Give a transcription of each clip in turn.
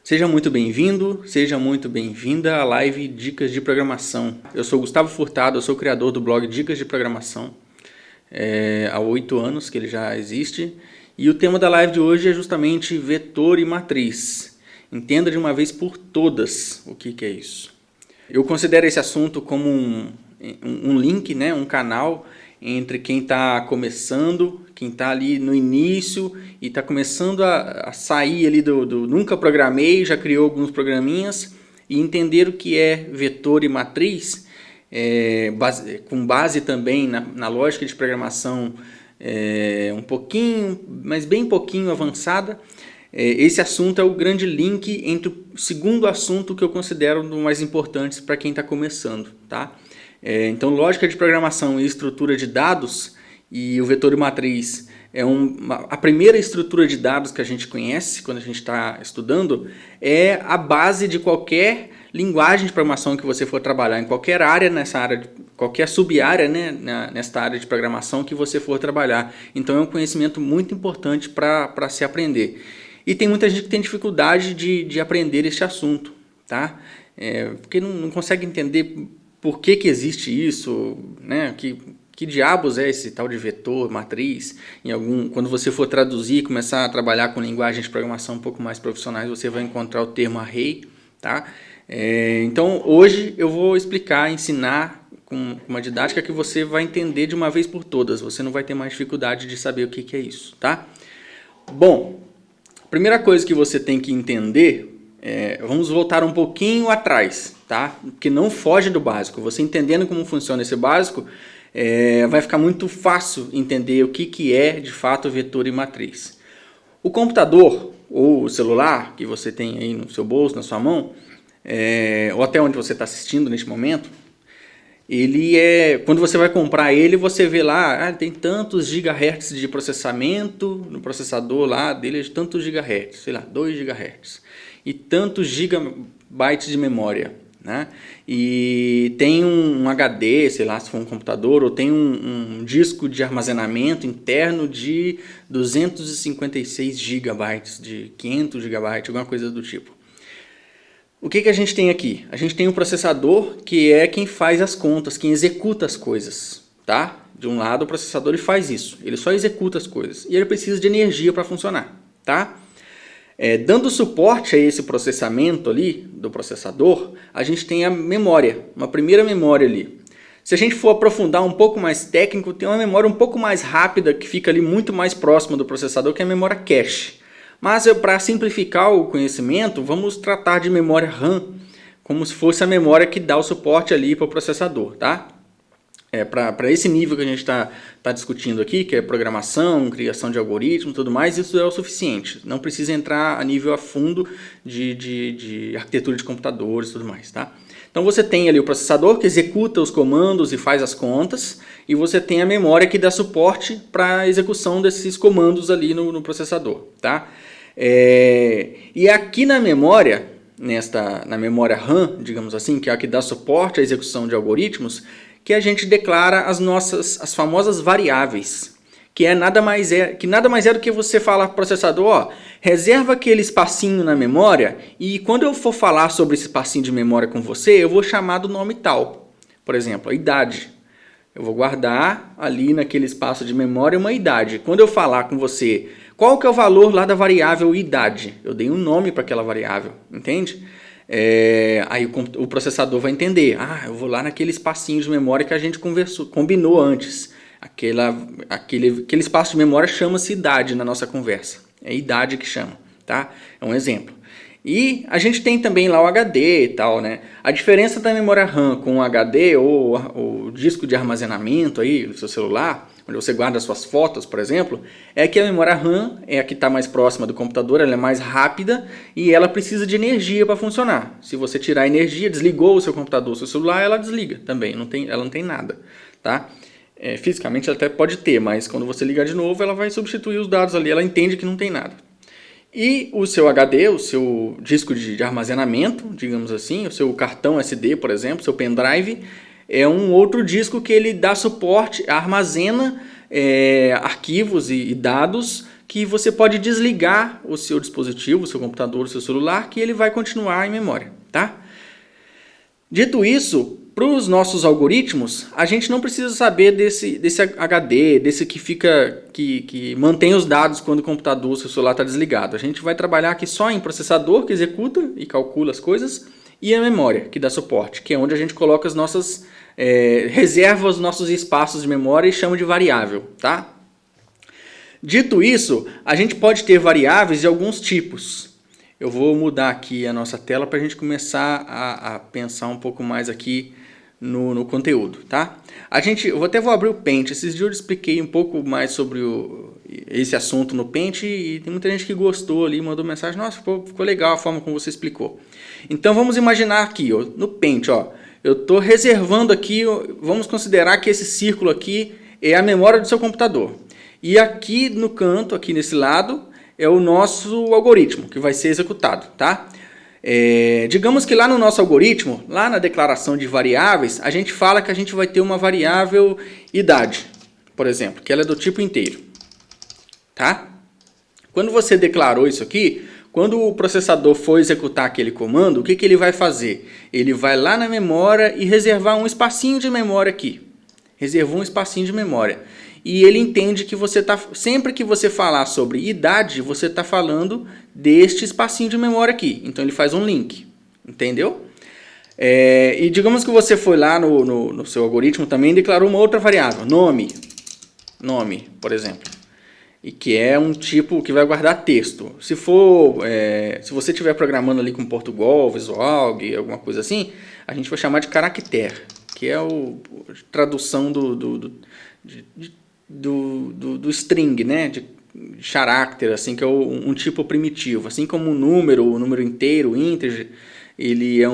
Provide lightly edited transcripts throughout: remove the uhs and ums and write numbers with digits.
Seja muito bem-vindo, seja muito bem-vinda à live Dicas de Programação. Eu sou Gustavo Furtado, eu sou o criador do blog Dicas de Programação. Há 8 anos que ele já existe. E o tema da live de hoje é justamente vetor e matriz. Entenda de uma vez por todas o que é isso. Eu considero esse assunto como um link, né, um canal entre quem está começando, quem está ali no início e está começando a sair ali do nunca programei, já criou alguns programinhas, e entender o que é vetor e matriz, com base também na lógica de programação um pouquinho, mas bem pouquinho avançada. Esse assunto é o grande link entre o segundo assunto que eu considero um dos mais importantes para quem está começando, tá? Então, lógica de programação e estrutura de dados, e o vetor e matriz é a primeira estrutura de dados que a gente conhece quando a gente está estudando, é a base de qualquer linguagem de programação que você for trabalhar, em qualquer área, qualquer sub-área, né, nesta área de programação que você for trabalhar. Então, é um conhecimento muito importante para se aprender. E tem muita gente que tem dificuldade de aprender este assunto, tá? Porque não consegue entender por que existe isso, né? Que diabos é esse tal de vetor, matriz? Quando você for traduzir, começar a trabalhar com linguagens de programação um pouco mais profissionais, você vai encontrar o termo array, tá? Então, hoje eu vou ensinar com uma didática que você vai entender de uma vez por todas. Você não vai ter mais dificuldade de saber o que é isso, tá? Bom, a primeira coisa que você tem que entender, vamos voltar um pouquinho atrás, tá? Porque não foge do básico. Você entendendo como funciona esse básico, vai ficar muito fácil entender o que é de fato vetor e matriz. O computador ou o celular que você tem aí no seu bolso, na sua mão, ou até onde você está assistindo neste momento, quando você vai comprar ele, você vê lá, tem tantos gigahertz de processamento, no processador lá dele é de tantos gigahertz, sei lá, 2 gigahertz, e tantos gigabytes de memória, né? E tem um HD, sei lá, se for um computador, ou tem um disco de armazenamento interno de 256 gigabytes, de 500 gigabytes, alguma coisa do tipo. O que a gente tem aqui? A gente tem um processador que é quem faz as contas, quem executa as coisas, tá? De um lado o processador ele faz isso, ele só executa as coisas e ele precisa de energia para funcionar, tá? Dando suporte a esse processamento ali do processador, a gente tem a memória, uma primeira memória ali. Se a gente for aprofundar um pouco mais técnico, tem uma memória um pouco mais rápida que fica ali muito mais próxima do processador, que é a memória cache. Mas para simplificar o conhecimento, vamos tratar de memória RAM como se fosse a memória que dá o suporte ali para o processador, tá? Para esse nível que a gente está discutindo aqui, que é programação, criação de algoritmos e tudo mais, isso é o suficiente. Não precisa entrar a nível a fundo de arquitetura de computadores e tudo mais, tá? Então você tem ali o processador que executa os comandos e faz as contas, e você tem a memória que dá suporte para a execução desses comandos ali no processador, tá? E aqui na memória, na memória RAM, digamos assim, que é a que dá suporte à execução de algoritmos, que a gente declara as famosas variáveis, que nada mais é do que você falar para o processador, reserva aquele espacinho na memória e quando eu for falar sobre esse espacinho de memória com você, eu vou chamar do nome tal. Por exemplo, a idade. Eu vou guardar ali naquele espaço de memória uma idade. Quando eu falar com você, qual que é o valor lá da variável idade? Eu dei um nome para aquela variável, entende? Aí o processador vai entender, eu vou lá naquele espacinho de memória que a gente combinou antes. Aquele espaço de memória chama-se idade na nossa conversa. É idade que chama, tá? É um exemplo. E a gente tem também lá o HD e tal, né? A diferença da memória RAM com o HD ou o disco de armazenamento aí do seu celular, onde você guarda suas fotos, por exemplo, é que a memória RAM é a que está mais próxima do computador, ela é mais rápida e ela precisa de energia para funcionar. Se você tirar a energia, desligou o seu computador, o seu celular, ela desliga também, ela não tem nada, tá? Fisicamente ela até pode ter, mas quando você ligar de novo, ela vai substituir os dados ali, ela entende que não tem nada. E o seu HD, o seu disco de armazenamento, digamos assim, o seu cartão SD, por exemplo, seu pendrive, é um outro disco que ele dá suporte, armazena arquivos e dados que você pode desligar o seu dispositivo, o seu computador, o seu celular, que ele vai continuar em memória, tá? Dito isso, para os nossos algoritmos, a gente não precisa saber desse HD, desse que mantém os dados quando o computador, o seu celular está desligado. A gente vai trabalhar aqui só em processador, que executa e calcula as coisas, e a memória, que dá suporte, que é onde a gente coloca as nossas reserva os nossos espaços de memória e chama de variável, tá? Dito isso, a gente pode ter variáveis de alguns tipos. Eu vou mudar aqui a nossa tela para a gente começar a pensar um pouco mais aqui no conteúdo, tá? Eu até vou abrir o Paint. Esses dias eu expliquei um pouco mais sobre esse assunto no Paint e tem muita gente que gostou ali, mandou mensagem, nossa, ficou legal a forma como você explicou. Então vamos imaginar aqui, ó, no Paint, ó, eu estou reservando aqui, vamos considerar que esse círculo aqui é a memória do seu computador. E aqui no canto, aqui nesse lado, é o nosso algoritmo que vai ser executado, tá? Digamos que lá no nosso algoritmo, lá na declaração de variáveis, a gente fala que a gente vai ter uma variável idade, por exemplo, que ela é do tipo inteiro, tá? Quando você declarou isso aqui, quando o processador for executar aquele comando, o que ele vai fazer? Ele vai lá na memória e reservar um espacinho de memória aqui. Reservou um espacinho de memória. E ele entende que sempre que você falar sobre idade, você está falando deste espacinho de memória aqui. Então ele faz um link, entendeu? E digamos que você foi lá no seu algoritmo também e declarou uma outra variável, nome, por exemplo. E que é um tipo que vai guardar texto. Se você estiver programando ali com Portugal, Visualg, alguma coisa assim, a gente vai chamar de caractere, que é a tradução do string, né? De character, assim, que é um tipo primitivo. Assim como o número inteiro, integer, ele é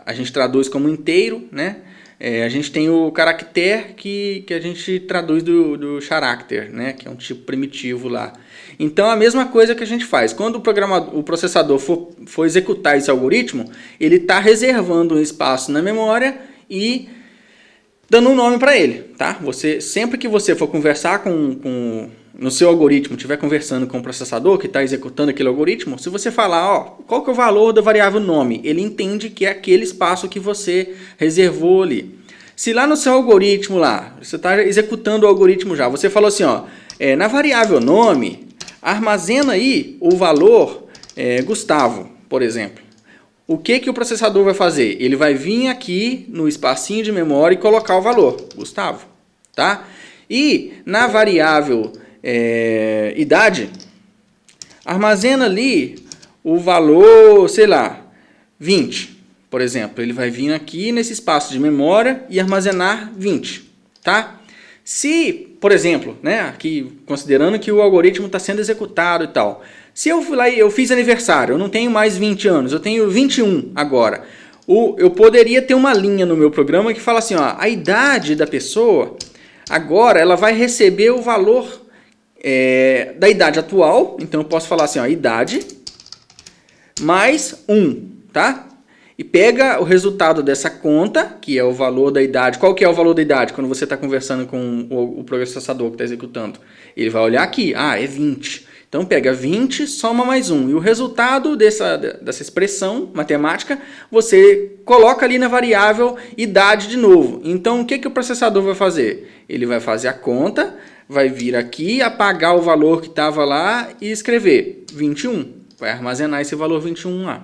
a gente traduz como inteiro, né? A gente tem o caractere que a gente traduz do character, né? Que é um tipo primitivo lá. Então, a mesma coisa que a gente faz. Quando o processador for executar esse algoritmo, ele está reservando um espaço na memória e dando um nome para ele, tá? Sempre que você for conversar no seu algoritmo, estiver conversando com o processador que está executando aquele algoritmo, se você falar, ó, qual que é o valor da variável nome, ele entende que é aquele espaço que você reservou ali. Se lá no seu algoritmo lá, você está executando o algoritmo já, você falou assim, ó, na variável nome, armazena aí o valor Gustavo, por exemplo. O que o processador vai fazer? Ele vai vir aqui no espacinho de memória e colocar o valor, Gustavo, tá? E na variável idade, armazena ali o valor, sei lá, 20, por exemplo. Ele vai vir aqui nesse espaço de memória e armazenar 20, tá? Se, por exemplo, né, aqui, considerando que o algoritmo está sendo executado e tal, se eu fui lá e eu fiz aniversário, eu não tenho mais 20 anos, eu tenho 21 agora, eu poderia ter uma linha no meu programa que fala assim, ó, a idade da pessoa, agora ela vai receber o valor da idade atual, então eu posso falar assim, ó, idade mais 1, tá? E pega o resultado dessa conta, que é o valor da idade. Qual que é o valor da idade quando você está conversando com o processador que está executando? Ele vai olhar aqui, é 20. Então pega 20, soma mais 1. E o resultado dessa expressão matemática, você coloca ali na variável idade de novo. Então o que o processador vai fazer? Ele vai fazer a conta, vai vir aqui, apagar o valor que estava lá e escrever 21. Vai armazenar esse valor 21 lá.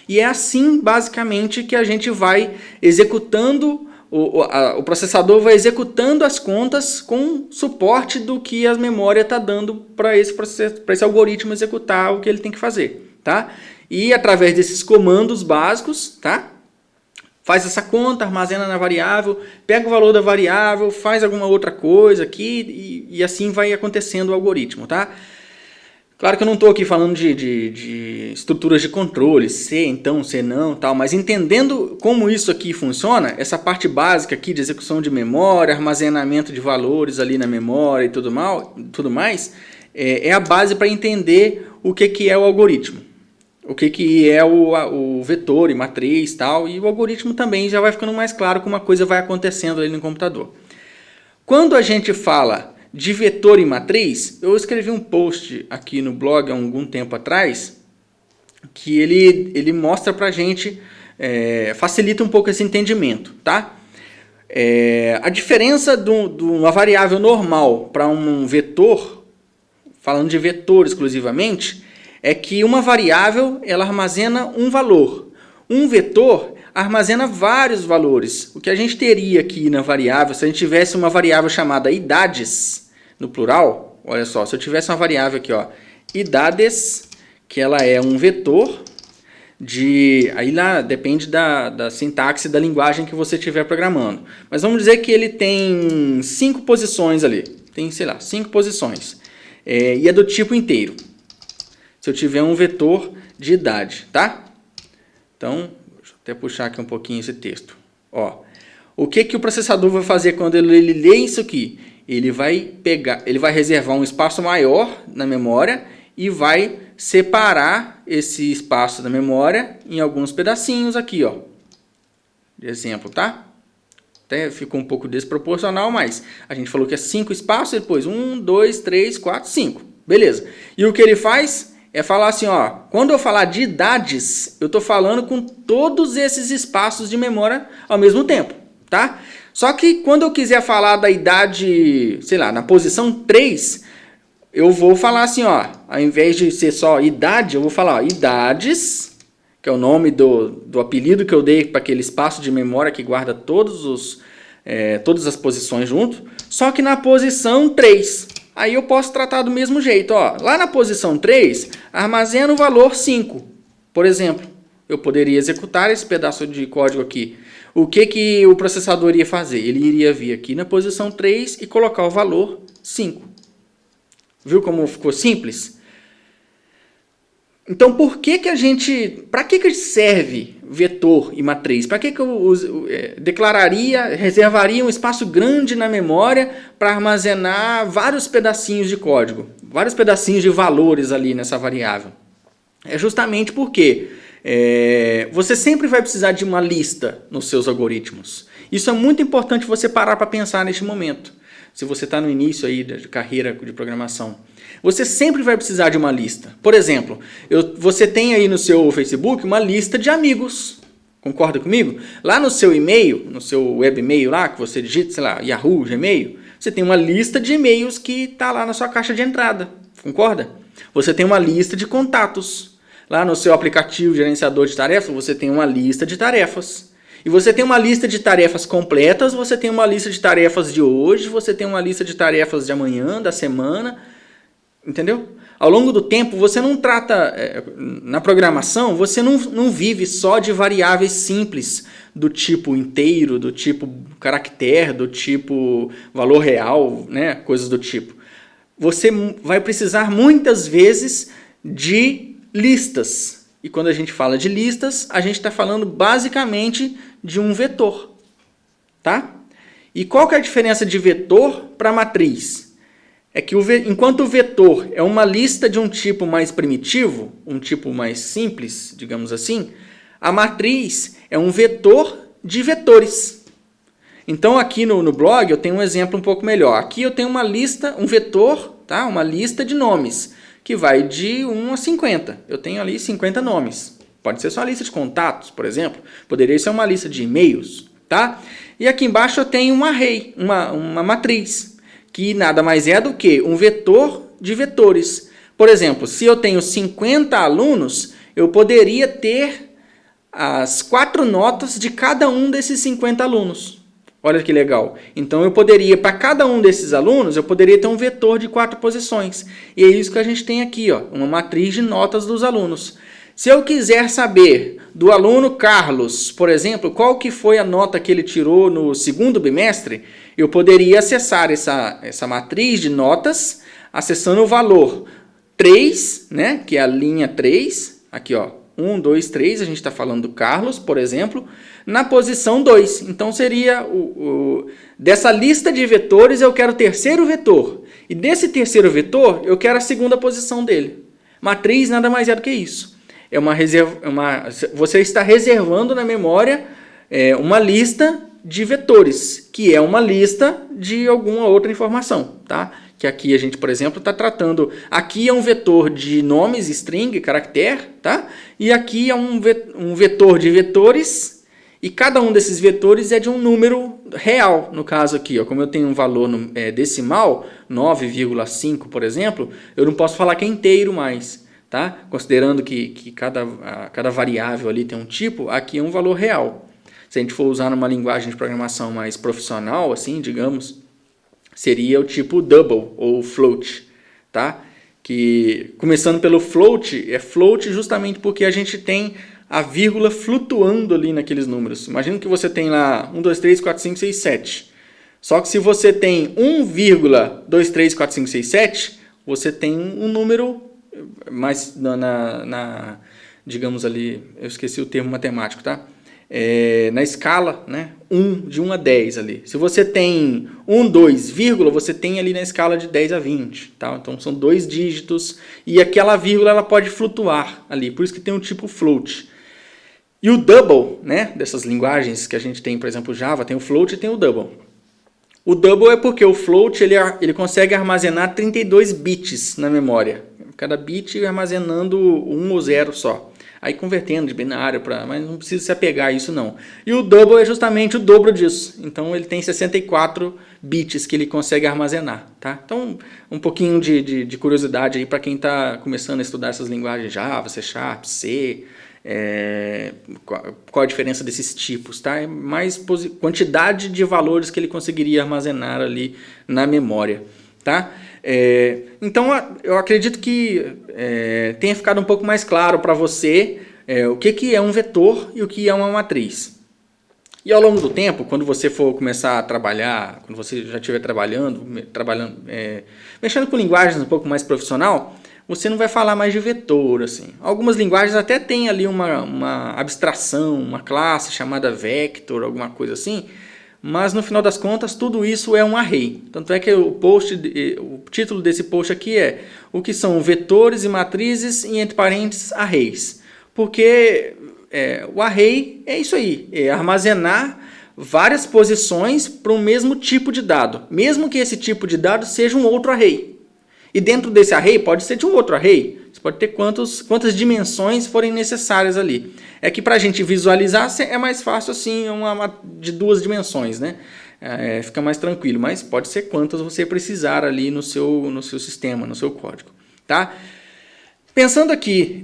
E é assim, basicamente, que a gente vai executando, o processador vai executando as contas com suporte do que a memória está dando para esse algoritmo executar o que ele tem que fazer, tá? E através desses comandos básicos, tá? Faz essa conta, armazena na variável, pega o valor da variável, faz alguma outra coisa aqui e assim vai acontecendo o algoritmo, tá? Claro que eu não estou aqui falando de estruturas de controle, se então, se não, tal, mas entendendo como isso aqui funciona, essa parte básica aqui de execução de memória, armazenamento de valores ali na memória e tudo mais, é a base para entender o que é o algoritmo, o que é o vetor e matriz tal, e o algoritmo também já vai ficando mais claro como a coisa vai acontecendo ali no computador. Quando a gente fala de vetor e matriz, eu escrevi um post aqui no blog há algum tempo atrás, que ele mostra pra gente, facilita um pouco esse entendimento, tá? A diferença de uma variável normal para um vetor, falando de vetor exclusivamente, é que uma variável ela armazena um valor. Um vetor armazena vários valores. O que a gente teria aqui na variável, se a gente tivesse uma variável chamada idades, no plural, olha só, se eu tivesse uma variável aqui, ó, idades, que ela é um vetor aí lá depende da sintaxe da linguagem que você estiver programando. Mas vamos dizer que ele tem 5 posições ali. Tem, sei lá, 5 posições. E é do tipo inteiro. Se eu tiver um vetor de idade, tá? Então, deixa eu até puxar aqui um pouquinho esse texto. Ó, o que o processador vai fazer quando ele lê isso aqui? Ele vai reservar um espaço maior na memória e vai separar esse espaço da memória em alguns pedacinhos aqui, ó. De exemplo, tá? Até ficou um pouco desproporcional, mas a gente falou que é 5 espaços, e depois 1, 2, 3, 4, 5. Beleza. E o que ele faz é falar assim, ó, quando eu falar de idades, eu estou falando com todos esses espaços de memória ao mesmo tempo, tá? Só que quando eu quiser falar da idade, sei lá, na posição 3, eu vou falar assim, ó, ao invés de ser só idade, eu vou falar, ó, idades, que é o nome do apelido que eu dei para aquele espaço de memória que guarda todas as posições junto, só que na posição 3. Aí eu posso tratar do mesmo jeito, ó. Lá na posição 3, armazena o valor 5, por exemplo. Eu poderia executar esse pedaço de código aqui. O que o processador iria fazer? Ele iria vir aqui na posição 3 e colocar o valor 5. Viu como ficou simples? Então, para que serve vetor e matriz? Para que eu reservaria um espaço grande na memória para armazenar vários pedacinhos de código, vários pedacinhos de valores ali nessa variável? É justamente porque você sempre vai precisar de uma lista nos seus algoritmos. Isso é muito importante você parar para pensar neste momento. Se você está no início aí de carreira de programação, você sempre vai precisar de uma lista. Por exemplo, você tem aí no seu Facebook uma lista de amigos. Concorda comigo? Lá no seu e-mail, no seu web e-mail lá, que você digita, sei lá, Yahoo, Gmail, você tem uma lista de e-mails que está lá na sua caixa de entrada. Concorda? Você tem uma lista de contatos. Lá no seu aplicativo gerenciador de tarefas, você tem uma lista de tarefas. E você tem uma lista de tarefas completas, você tem uma lista de tarefas de hoje, você tem uma lista de tarefas de amanhã, da semana, entendeu? Ao longo do tempo, você não trata, na programação, você não vive só de variáveis simples, do tipo inteiro, do tipo caractere, do tipo valor real, né? Coisas do tipo. Você vai precisar muitas vezes de listas. E quando a gente fala de listas, a gente está falando basicamente de um vetor, tá? E qual que é a diferença de vetor para matriz? É que enquanto o vetor é uma lista de um tipo mais primitivo, um tipo mais simples, digamos assim, a matriz é um vetor de vetores. Então aqui no blog eu tenho um exemplo um pouco melhor. Aqui eu tenho uma lista, um vetor, tá? Uma lista de nomes, que vai de 1 a 50. Eu tenho ali 50 nomes. Pode ser só a lista de contatos, por exemplo. Poderia ser uma lista de e-mails, tá? E aqui embaixo eu tenho um array, uma matriz, que nada mais é do que um vetor de vetores. Por exemplo, se eu tenho 50 alunos, eu poderia ter as 4 notas de cada um desses 50 alunos. Olha que legal. Então, eu poderia, para cada um desses alunos, eu poderia ter um vetor de 4 posições. E é isso que a gente tem aqui, ó, uma matriz de notas dos alunos. Se eu quiser saber do aluno Carlos, por exemplo, qual que foi a nota que ele tirou no segundo bimestre, eu poderia acessar essa matriz de notas, acessando o valor 3, né, que é a linha 3, aqui, ó, 1, 2, 3, a gente está falando do Carlos, por exemplo, na posição 2. Então, seria dessa lista de vetores, eu quero o terceiro vetor. E desse terceiro vetor, eu quero a segunda posição dele. Matriz nada mais é do que isso. Você está reservando na memória uma lista de vetores, que é uma lista de alguma outra informação, tá? Que aqui a gente, por exemplo, está tratando... Aqui é um vetor de nomes, string, caractere, tá? E aqui é um vetor de vetores, e cada um desses vetores é de um número real. No caso aqui, ó, como eu tenho um valor decimal, 9,5, por exemplo, eu não posso falar que é inteiro mais, tá? Considerando que cada variável ali tem um tipo, aqui é um valor real. Se a gente for usar numa linguagem de programação mais profissional, assim, digamos, seria o tipo double ou float, tá? Que, começando pelo float, é float justamente porque a gente tem a vírgula flutuando ali naqueles números. Imagina que você tem lá 1, 2, 3, 4, 5, 6, 7. Só que se você tem 1,234567, você tem um número mais digamos ali, eu esqueci o termo matemático, tá? Na escala, né? De 1 a 10 ali. Se você tem 1, 2, vírgula, você tem ali na escala de 10 a 20. Tá? Então são 2 dígitos e aquela vírgula ela pode flutuar ali. Por isso que tem o tipo float. E o double, né? Dessas linguagens que a gente tem, por exemplo, Java, tem o float e tem o double. O double é porque o float ele consegue armazenar 32 bits na memória. Cada bit armazenando 1 ou 0 só. Aí convertendo de binário para... Mas não precisa se apegar a isso não. E o double é justamente o dobro disso. Então ele tem 64 bits que ele consegue armazenar. Tá? Então um pouquinho de curiosidade aí para quem está começando a estudar essas linguagens Java, C Sharp, C... qual a diferença desses tipos, tá? É mais quantidade de valores que ele conseguiria armazenar ali na memória, tá? Então eu acredito que tenha ficado um pouco mais claro para você o que é um vetor e o que é uma matriz. E ao longo do tempo, quando você for começar a trabalhar, quando você já estiver mexendo com linguagens um pouco mais profissional, você não vai falar mais de vetor, assim. Algumas linguagens até tem ali uma abstração, uma classe chamada vector, alguma coisa assim, mas no final das contas tudo isso é um array. Tanto é que o título desse post aqui é o que são vetores e matrizes e entre parênteses arrays. Porque o array é isso aí, é armazenar várias posições para o mesmo tipo de dado, mesmo que esse tipo de dado seja um outro array. E dentro desse array pode ser de um outro array. Você pode ter quantas dimensões forem necessárias ali. É que para a gente visualizar é mais fácil assim, de 2 dimensões, né? Fica mais tranquilo, mas pode ser quantas você precisar ali no seu sistema, no seu código. Tá? Pensando aqui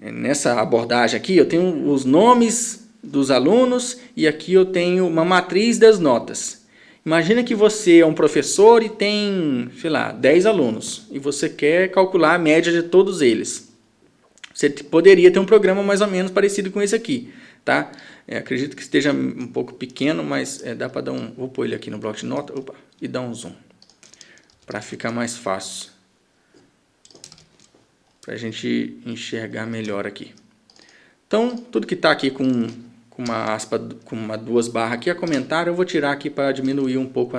nessa abordagem aqui, eu tenho os nomes dos alunos e aqui eu tenho uma matriz das notas. Imagina que você é um professor e tem, sei lá, 10 alunos e você quer calcular a média de todos eles. Você poderia ter um programa mais ou menos parecido com esse aqui, tá? Acredito que esteja um pouco pequeno, mas dá para dar um... Vou pôr ele aqui no bloco de nota e dar um zoom para ficar mais fácil, para a gente enxergar melhor aqui. Então, tudo que está aqui com uma aspa, com 2 barras aqui, a comentário, eu vou tirar aqui para diminuir um pouco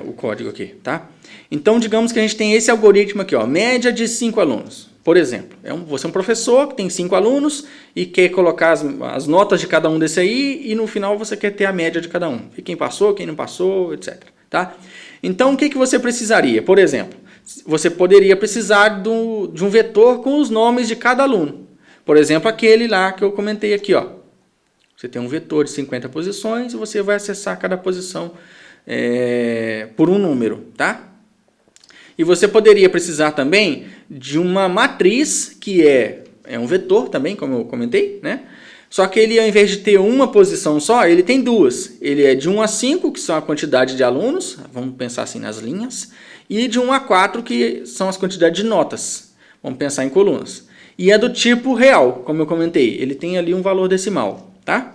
o código aqui, tá? Então, digamos que a gente tem esse algoritmo aqui, ó, média de 5 alunos. Por exemplo, você é um professor que tem 5 alunos e quer colocar as notas de cada um desse aí e no final você quer ter a média de cada um. E quem passou, quem não passou, etc. Tá? Então, o que você precisaria? Por exemplo, você poderia precisar de um vetor com os nomes de cada aluno. Por exemplo, aquele lá que eu comentei aqui, ó. Você tem um vetor de 50 posições e você vai acessar cada posição por um número, tá? E você poderia precisar também de uma matriz que é um vetor também, como eu comentei, né? Só que ele, ao invés de ter uma posição só, ele tem 2. Ele é de 1 a 5, que são a quantidade de alunos, vamos pensar assim nas linhas, e de 1 a 4, que são as quantidades de notas, vamos pensar em colunas. E é do tipo real, como eu comentei, ele tem ali um valor decimal, tá?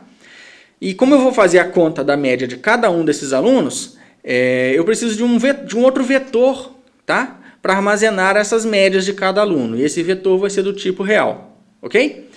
E como eu vou fazer a conta da média de cada um desses alunos, eu preciso de um outro vetor, tá? Para armazenar essas médias de cada aluno, e esse vetor vai ser do tipo real, ok?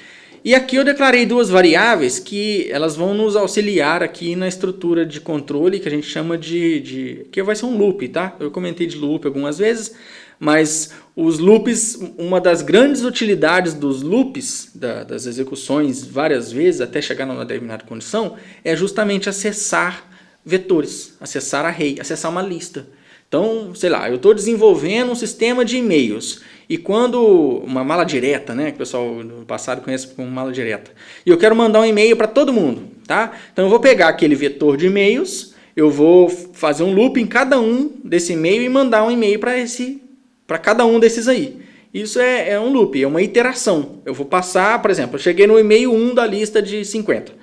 E aqui eu declarei duas variáveis que elas vão nos auxiliar aqui na estrutura de controle que a gente chama que vai ser um loop, tá? Eu comentei de loop algumas vezes, mas os loops, uma das grandes utilidades dos loops, das execuções várias vezes até chegar numa determinada condição, é justamente acessar vetores, acessar array, acessar uma lista. Então, sei lá, eu estou desenvolvendo um sistema de e-mails e quando uma mala direta, né, que o pessoal no passado conhece como mala direta, e eu quero mandar um e-mail para todo mundo, tá? Então eu vou pegar aquele vetor de e-mails, eu vou fazer um loop em cada um desse e-mail e mandar um e-mail para cada um desses aí. Isso é um loop, é uma iteração. Eu vou passar, por exemplo, eu cheguei no e-mail 1 da lista de 50.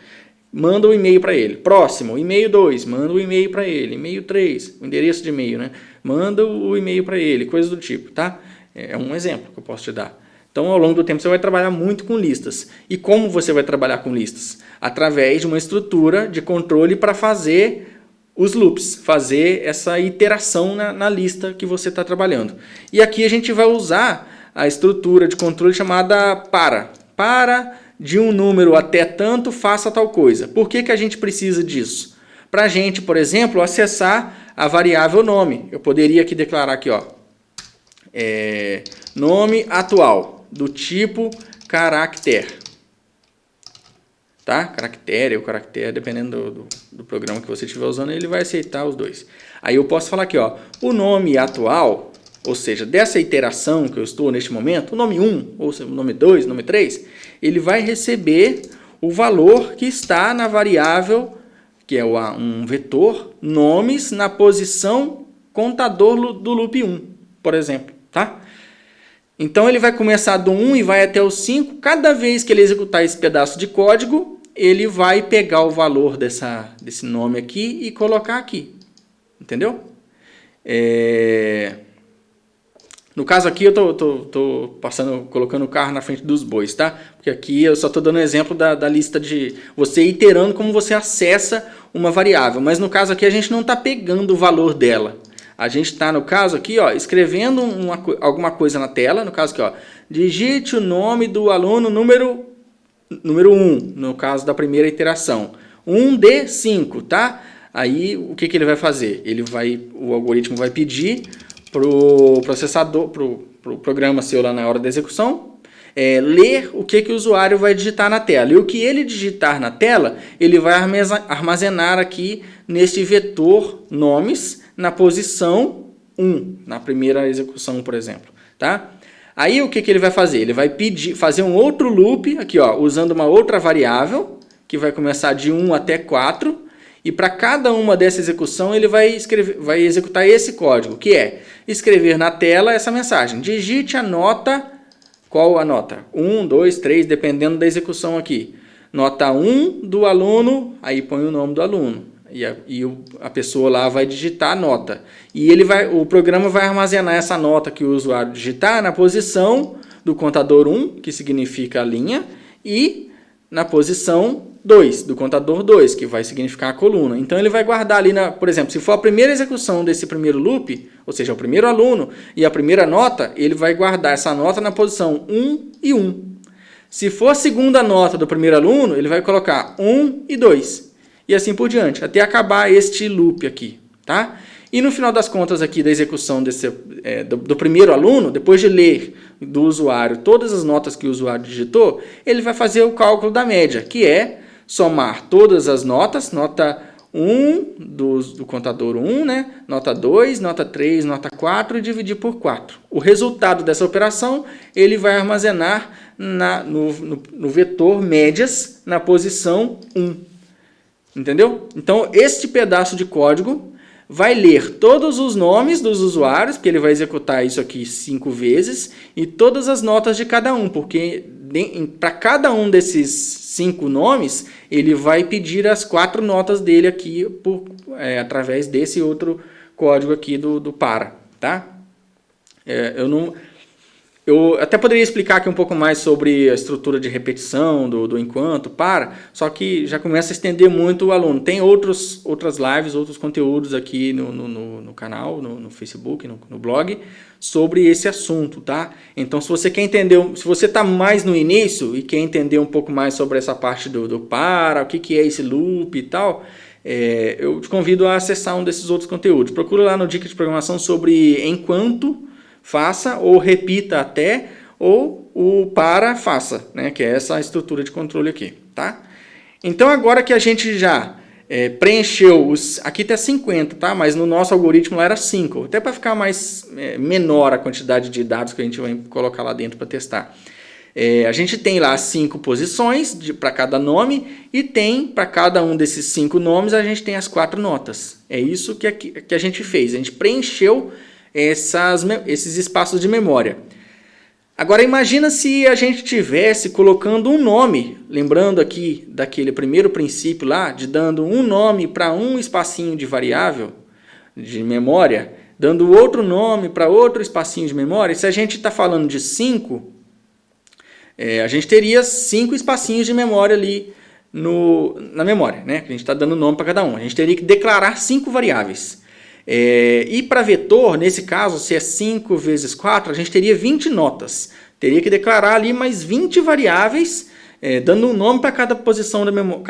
Manda um e-mail para ele. Próximo, e-mail 2, manda um e-mail para ele. E-mail 3, o endereço de e-mail, né? Manda o e-mail para ele, coisa do tipo, tá? É um exemplo que eu posso te dar. Então, ao longo do tempo, você vai trabalhar muito com listas. E como você vai trabalhar com listas? Através de uma estrutura de controle para fazer os loops, fazer essa iteração na lista que você está trabalhando. E aqui a gente vai usar a estrutura de controle chamada para. Para de um número até tanto, faça tal coisa. Por que a gente precisa disso? Para a gente, por exemplo, acessar a variável nome. Eu poderia aqui declarar aqui, ó, nome atual, do tipo caractere. Tá? Caractere ou caractere, dependendo do programa que você estiver usando, ele vai aceitar os dois. Aí eu posso falar aqui, ó, o nome atual, ou seja, dessa iteração que eu estou neste momento, o nome 1, ou o nome 2, o nome 3, ele vai receber o valor que está na variável, que é um vetor, nomes na posição contador do loop 1, por exemplo. Tá? Então ele vai começar do 1 e vai até o 5. Cada vez que ele executar esse pedaço de código, ele vai pegar o valor desse nome aqui e colocar aqui. Entendeu? No caso aqui eu tô colocando o carro na frente dos bois, tá? Porque aqui eu só estou dando um exemplo da lista de você iterando como você acessa uma variável. Mas no caso aqui a gente não está pegando o valor dela. A gente está, no caso aqui, ó, escrevendo alguma coisa na tela. No caso aqui, ó, digite o nome do aluno número 1, no caso da primeira iteração. 1D5, tá? Aí o que ele vai fazer? O algoritmo vai pedir para o processador, para o programa seu lá na hora da execução, ler o que o usuário vai digitar na tela. E o que ele digitar na tela, ele vai armazenar aqui neste vetor nomes na posição 1, na primeira execução, por exemplo. Tá? Aí o que ele vai fazer? Ele vai fazer um outro loop, aqui, ó, usando uma outra variável, que vai começar de 1 até 4, e para cada uma dessa execução ele vai executar esse código, que é escrever na tela essa mensagem. Digite a nota, qual a nota? 1, 2, 3, dependendo da execução aqui. Nota 1 do aluno, aí põe o nome do aluno. E a pessoa lá vai digitar a nota. E o programa vai armazenar essa nota que o usuário digitar na posição do contador 1, que significa a linha, e na posição 2, do contador 2, que vai significar a coluna. Então ele vai guardar ali, por exemplo, se for a primeira execução desse primeiro loop, ou seja, o primeiro aluno e a primeira nota, ele vai guardar essa nota na posição 1 e 1. Se for a segunda nota do primeiro aluno, ele vai colocar 1 e 2. E assim por diante, até acabar este loop aqui. Tá? E no final das contas aqui da execução do primeiro aluno, depois de ler do usuário todas as notas que o usuário digitou, ele vai fazer o cálculo da média, que é somar todas as notas, nota 1 do contador 1, né? Nota 2, nota 3, nota 4 e dividir por 4. O resultado dessa operação ele vai armazenar no vetor médias na posição 1. Entendeu? Então, este pedaço de código vai ler todos os nomes dos usuários, porque ele vai executar isso aqui 5 vezes, e todas as notas de cada um, porque para cada um desses 5 nomes, ele vai pedir as 4 notas dele aqui através desse outro código aqui do para. Tá? Eu até poderia explicar aqui um pouco mais sobre a estrutura de repetição do enquanto, para, só que já começa a estender muito o aluno. Tem outras lives, outros conteúdos aqui no canal, no Facebook, no blog, sobre esse assunto, tá? Então, se você quer entender, se você está mais no início e quer entender um pouco mais sobre essa parte do para, o que é esse loop e tal, eu te convido a acessar um desses outros conteúdos. Procura lá no Dica de Programação sobre enquanto, faça ou repita até, ou o para, faça, né? Que é essa estrutura de controle aqui, tá? Então, agora que a gente já preencheu aqui tá 50, tá? Mas no nosso algoritmo lá era 5, até para ficar mais menor a quantidade de dados que a gente vai colocar lá dentro para testar. A gente tem lá 5 posições para cada nome e tem para cada um desses 5 nomes a gente tem as 4 notas. É isso que a gente fez, a gente preencheu esses espaços de memória. Agora imagina se a gente tivesse colocando um nome, lembrando aqui daquele primeiro princípio lá, de dando um nome para um espacinho de variável de memória, dando outro nome para outro espacinho de memória. Se a gente está falando de 5, a gente teria 5 espacinhos de memória ali na memória, né? A gente está dando nome para cada um. A gente teria que declarar 5 variáveis. E para vetor, nesse caso, se é 5 vezes 4, a gente teria 20 notas. Teria que declarar ali mais 20 variáveis, dando um nome para cada posição da memória,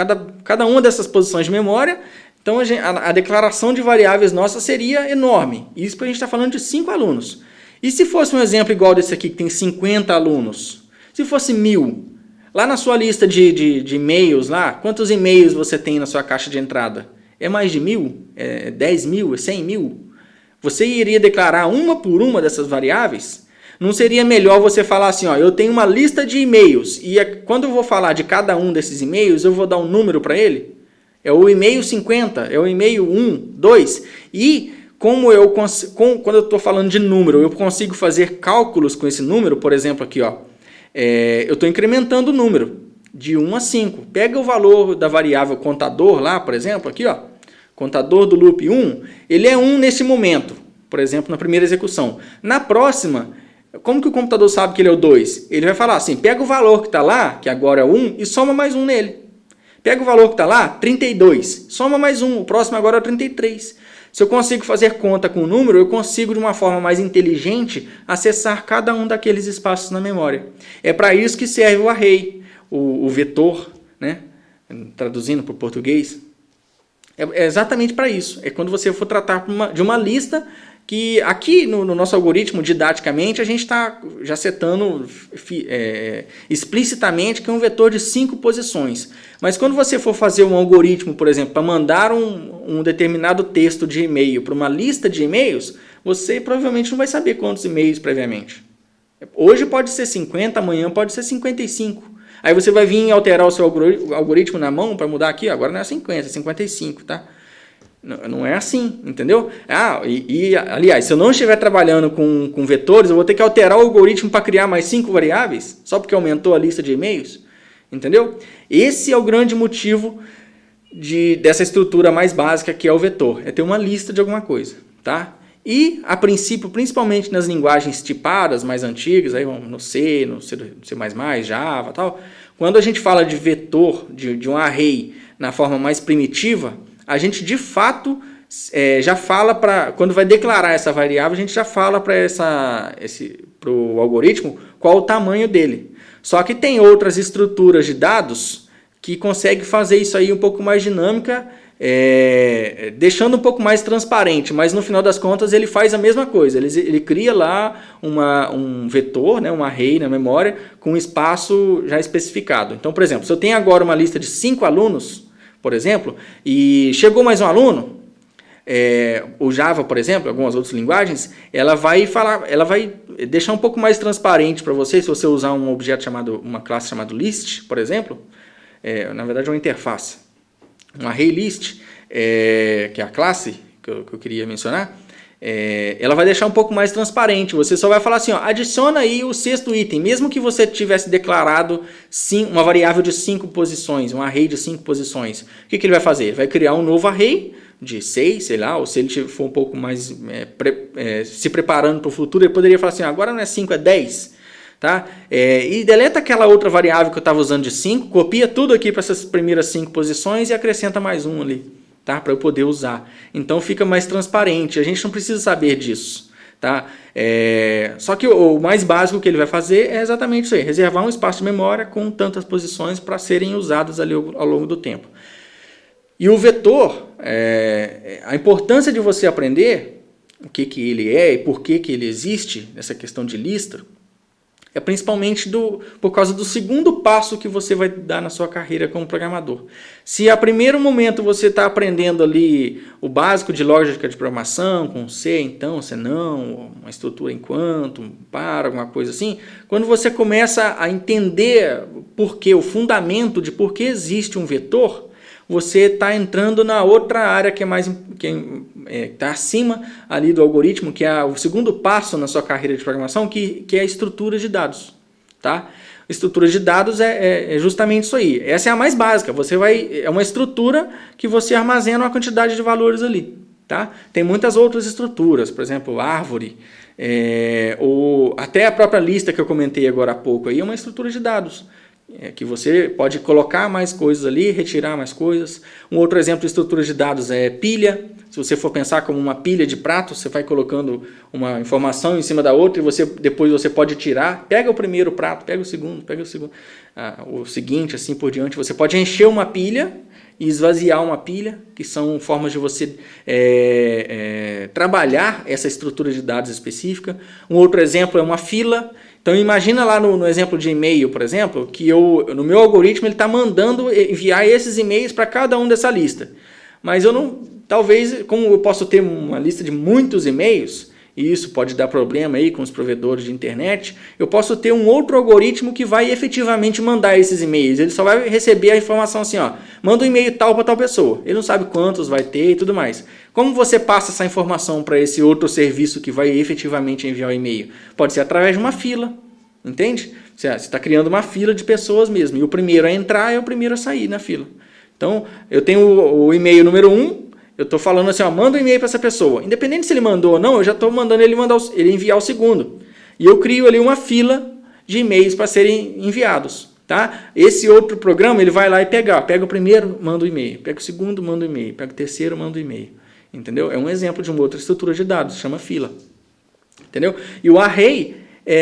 cada uma dessas posições de memória. Então a declaração de variáveis nossa seria enorme. Isso porque a gente está falando de 5 alunos. E se fosse um exemplo igual desse aqui, que tem 50 alunos? Se fosse 1000, lá na sua lista de e-mails, lá, quantos e-mails você tem na sua caixa de entrada? É mais de 1000? É 10 mil? É 100 mil? Você iria declarar uma por uma dessas variáveis? Não seria melhor você falar assim, ó, eu tenho uma lista de e-mails e quando eu vou falar de cada um desses e-mails, eu vou dar um número para ele? É o e-mail 50, é o e-mail 1, 2. E quando eu estou falando de número, eu consigo fazer cálculos com esse número, por exemplo, aqui, ó, eu estou incrementando o número de 1 a 5. Pega o valor da variável contador lá, por exemplo, aqui, ó, contador do loop 1, ele é 1 nesse momento, por exemplo, na primeira execução. Na próxima, como que o computador sabe que ele é o 2? Ele vai falar assim, pega o valor que está lá, que agora é 1, e soma mais 1 nele. Pega o valor que está lá, 32, soma mais 1, o próximo agora é o 33. Se eu consigo fazer conta com o número, eu consigo, de uma forma mais inteligente, acessar cada um daqueles espaços na memória. É para isso que serve o array. O vetor, né? Traduzindo para o português, é exatamente para isso. É quando você for tratar de uma lista que aqui no nosso algoritmo, didaticamente, a gente está já setando explicitamente que é um vetor de 5 posições. Mas quando você for fazer um algoritmo, por exemplo, para mandar um determinado texto de e-mail para uma lista de e-mails, você provavelmente não vai saber quantos e-mails previamente. Hoje pode ser 50, amanhã pode ser 55. Aí você vai vir alterar o seu algoritmo na mão para mudar aqui, agora não é 50, é 55, tá? Não é assim, entendeu? Aliás, se eu não estiver trabalhando com vetores, eu vou ter que alterar o algoritmo para criar mais 5 variáveis, só porque aumentou a lista de e-mails, entendeu? Esse é o grande motivo dessa estrutura mais básica que é o vetor, é ter uma lista de alguma coisa, tá? E, a princípio, principalmente nas linguagens tipadas mais antigas, aí no C, C++, Java e tal, quando a gente fala de vetor, de um array na forma mais primitiva, a gente de fato já fala quando vai declarar essa variável, a gente já fala para o algoritmo qual o tamanho dele. Só que tem outras estruturas de dados que conseguem fazer isso aí um pouco mais dinâmica, deixando um pouco mais transparente, mas no final das contas ele faz a mesma coisa, ele cria lá um vetor, né, um array na memória com um espaço já especificado. Então, por exemplo, se eu tenho agora uma lista de 5 alunos, por exemplo, e chegou mais um aluno, o Java, por exemplo, algumas outras linguagens, ela vai deixar um pouco mais transparente para você, se você usar uma classe chamada list, por exemplo, na verdade é uma interface, um array list, que é a classe que eu queria mencionar, ela vai deixar um pouco mais transparente. Você só vai falar assim, ó, adiciona aí o 6º item, mesmo que você tivesse declarado uma variável de 5 posições, um array de 5 posições. O que ele vai fazer? Ele vai criar um novo array de 6, sei lá, ou se ele for um pouco mais se preparando para o futuro, ele poderia falar assim, agora não é 5, é 10. Tá? E deleta aquela outra variável que eu estava usando de 5, copia tudo aqui para essas primeiras 5 posições e acrescenta mais um ali, tá? Para eu poder usar. Então fica mais transparente, a gente não precisa saber disso. Tá? Só que o mais básico que ele vai fazer é exatamente isso aí, reservar um espaço de memória com tantas posições para serem usadas ali ao longo do tempo. E o vetor, a importância de você aprender o que ele é e por que ele existe, nessa questão de lista, é principalmente por causa do segundo passo que você vai dar na sua carreira como programador. Se a primeiro momento você está aprendendo ali o básico de lógica de programação, com C, então, se não, uma estrutura enquanto, um para, alguma coisa assim, quando você começa a entender o fundamento de por que existe um vetor, você está entrando na outra área que está acima ali do algoritmo, que é o segundo passo na sua carreira de programação, que é a estrutura de dados. Tá? Estrutura de dados é justamente isso aí. Essa é a mais básica. É uma estrutura que você armazena uma quantidade de valores ali. Tá? Tem muitas outras estruturas, por exemplo, árvore, ou até a própria lista que eu comentei agora há pouco aí é uma estrutura de dados. Que você pode colocar mais coisas ali, retirar mais coisas. Um outro exemplo de estrutura de dados é pilha. Se você for pensar como uma pilha de pratos, você vai colocando uma informação em cima da outra e depois você pode tirar. Pega o primeiro prato, pega o segundo, o seguinte, assim por diante. Você pode encher uma pilha e esvaziar uma pilha, que são formas de você trabalhar essa estrutura de dados específica. Um outro exemplo é uma fila. Então imagina lá no exemplo de e-mail, por exemplo, que no meu algoritmo ele está mandando enviar esses e-mails para cada um dessa lista. Mas talvez, como eu posso ter uma lista de muitos e-mails, e isso pode dar problema aí com os provedores de internet, eu posso ter um outro algoritmo que vai efetivamente mandar esses e-mails. Ele só vai receber a informação assim, manda um e-mail tal para tal pessoa. Ele não sabe quantos vai ter e tudo mais. Como você passa essa informação para esse outro serviço que vai efetivamente enviar o e-mail? Pode ser através de uma fila, entende? Você está criando uma fila de pessoas mesmo, e o primeiro a entrar é o primeiro a sair na fila. Então, eu tenho o e-mail número 1, eu estou falando assim, manda um e-mail para essa pessoa. Independente se ele mandou ou não, eu já estou mandando ele enviar o segundo. E eu crio ali uma fila de e-mails para serem enviados. Tá? Esse outro programa, ele vai lá e pega o primeiro, manda o e-mail. Pega o segundo, manda o e-mail. Pega o terceiro, manda o e-mail. Entendeu? É um exemplo de uma outra estrutura de dados, chama fila. Entendeu? E o array,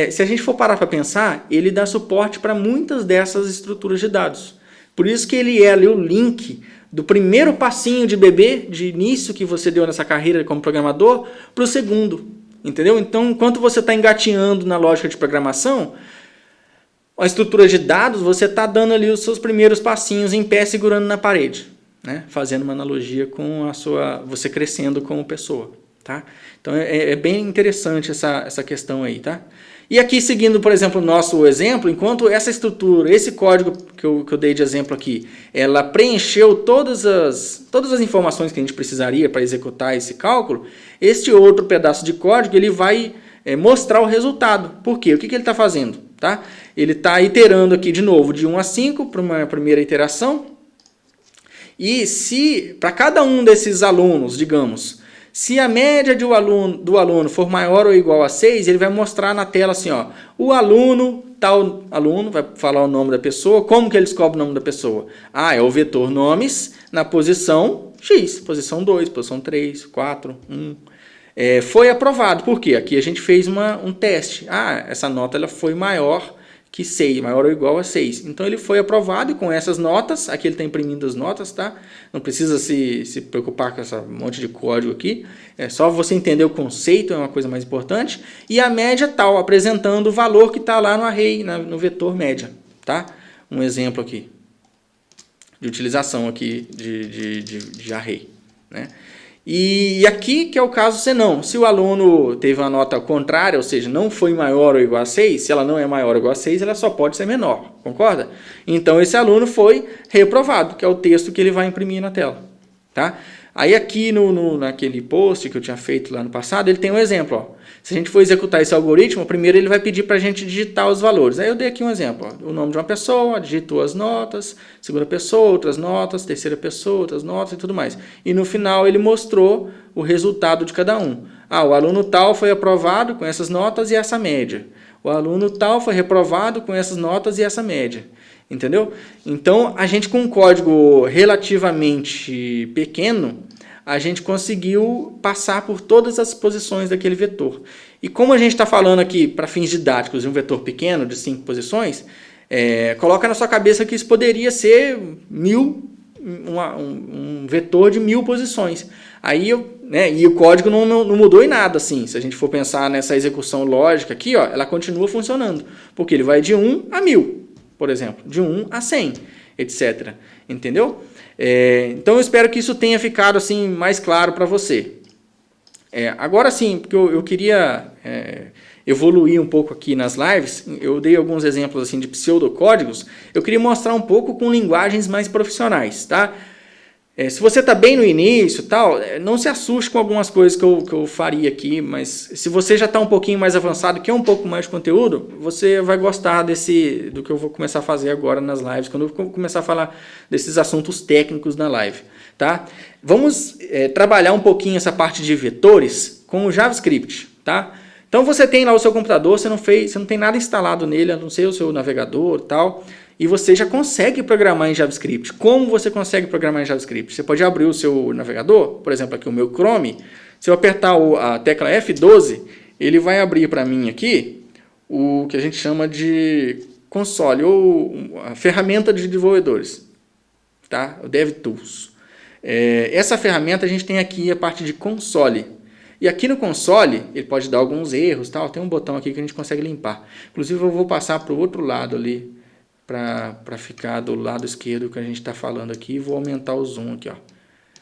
se a gente for parar para pensar, ele dá suporte para muitas dessas estruturas de dados. Por isso que ele é ali o link do primeiro passinho de bebê, de início que você deu nessa carreira como programador, para o segundo. Entendeu? Então, enquanto você está engatinhando na lógica de programação, a estrutura de dados, você está dando ali os seus primeiros passinhos em pé, segurando na parede, né? Fazendo uma analogia com você crescendo como pessoa. Tá? Então, é bem interessante essa questão aí. Tá? E aqui, seguindo, por exemplo, o nosso exemplo, enquanto essa estrutura, esse código que eu dei de exemplo aqui, ela preencheu todas as informações que a gente precisaria para executar esse cálculo, este outro pedaço de código ele vai mostrar o resultado. Por quê? O que ele está fazendo? Tá? Ele está iterando aqui de novo de 1 a 5 para uma primeira iteração. E se, para cada um desses alunos, digamos, se a média do aluno for maior ou igual a 6, ele vai mostrar na tela assim, o tal aluno, vai falar o nome da pessoa, como que ele descobre o nome da pessoa? É o vetor nomes na posição X, posição 2, posição 3, 4, 1. Foi aprovado, por quê? Aqui a gente fez um teste. Essa nota ela foi maior que 6, maior ou igual a 6. Então ele foi aprovado e com essas notas, aqui ele está imprimindo as notas, tá? Não precisa se preocupar com esse monte de código aqui, é só você entender o conceito, é uma coisa mais importante. E a média tal, apresentando o valor que está lá no array, no vetor média, tá? Um exemplo aqui de utilização aqui de array, né? E aqui que é o caso senão. Se o aluno teve uma nota contrária, ou seja, não foi maior ou igual a 6, se ela não é maior ou igual a 6, ela só pode ser menor, concorda? Então esse aluno foi reprovado, que é o texto que ele vai imprimir na tela. Tá? Aí aqui naquele post que eu tinha feito lá no passado, ele tem um exemplo. Se a gente for executar esse algoritmo, primeiro ele vai pedir para a gente digitar os valores. Aí eu dei aqui um exemplo. O nome de uma pessoa, digitou as notas, segunda pessoa, outras notas, terceira pessoa, outras notas e tudo mais. E no final ele mostrou o resultado de cada um. o aluno tal foi aprovado com essas notas e essa média. O aluno tal foi reprovado com essas notas e essa média. Entendeu? Então, a gente com um código relativamente pequeno, a gente conseguiu passar por todas as posições daquele vetor. E como a gente está falando aqui, para fins didáticos, de um vetor pequeno, de 5 posições, coloca na sua cabeça que isso poderia ser um vetor de 1000 posições. Aí, e o código não mudou em nada, assim. Se a gente for pensar nessa execução lógica aqui, ela continua funcionando, porque ele vai de 1 a 1000. Por exemplo, de 1 a 100, etc. Entendeu? Então, eu espero que isso tenha ficado assim, mais claro para você. Agora sim, porque eu queria evoluir um pouco aqui nas lives, eu dei alguns exemplos assim, de pseudocódigos, eu queria mostrar um pouco com linguagens mais profissionais. Tá? Se você está bem no início, tal, não se assuste com algumas coisas que eu faria aqui, mas se você já está um pouquinho mais avançado, quer um pouco mais de conteúdo, você vai gostar do que eu vou começar a fazer agora nas lives, quando eu começar a falar desses assuntos técnicos na live. Tá? Vamos trabalhar um pouquinho essa parte de vetores com o JavaScript. Tá? Então você tem lá o seu computador, você não tem nada instalado nele, a não ser o seu navegador e tal, e você já consegue programar em JavaScript. Como você consegue programar em JavaScript? Você pode abrir o seu navegador, por exemplo, aqui o meu Chrome. Se eu apertar a tecla F12, ele vai abrir para mim aqui o que a gente chama de console, ou a ferramenta de desenvolvedores, tá? O DevTools. Essa ferramenta a gente tem aqui a parte de console. E aqui no console, ele pode dar alguns erros, tal. Tem um botão aqui que a gente consegue limpar. Inclusive, eu vou passar para o outro lado ali, para ficar do lado esquerdo que a gente está falando aqui, e vou aumentar o zoom aqui.